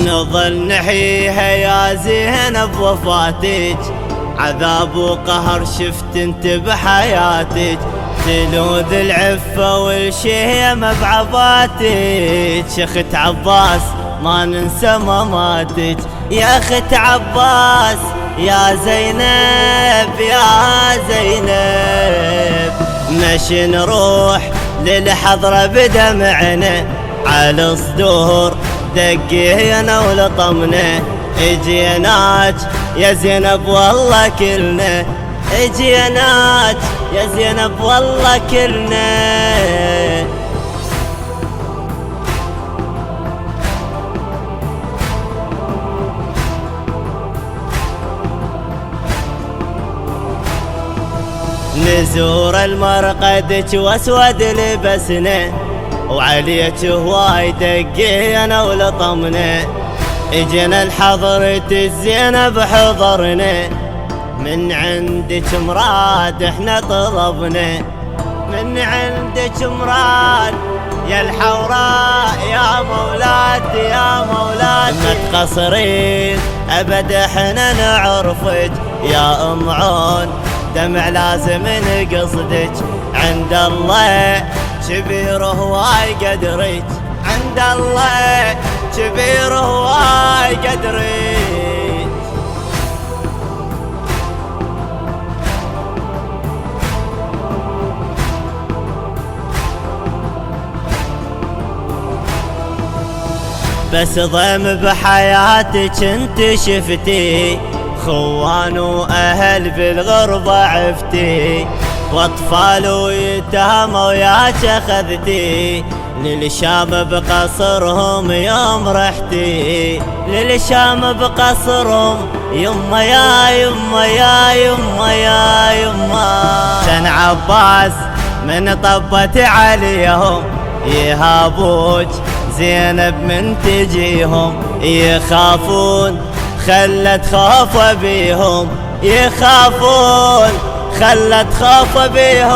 نظل نحييها يا زينب وفاتك، عذاب وقهر شفت انت بحياتك، تلوذ العفة والشيمة بعباتك. يا اخت عباس ما ننسى مماتك، يا اخت عباس يا زينب يا زينب. مشي نروح للحضرة بدمعنا، على الصدور دقينا ولطمنا، اجيناك يا زينب والله كلنا، اجيناك يا زينب والله كلنا. نزور المرقدك واسود لبسنا، وعليك هواي دقينا ولطمنا، اجينا الحضرة الزينب حضرنا، من عندك مراد احنا طلبنا، من عندك مراد يا الحوراء يا مولاتي يا مولاتي. ما تقصرين ابد احنا نعرفك يا ام عون، دمع لازم نقصدك، عند الله كبير هواي قدرك، عند الله كبير هواي قدرك. بس ضيم بحياتك انت شفتي، خوان واهل بالغربة عفتي، واطفال ويتامى وياك اخذتي، للشام بقصرهم يوم رحتي، للشام بقصرهم يما يا يما يا يما يا يما. كان عباس من طبت عليهم يهابوك، زينب من تجيهم يخافون، خلت خوف بيهم يخافون، خلت خوف بيهم.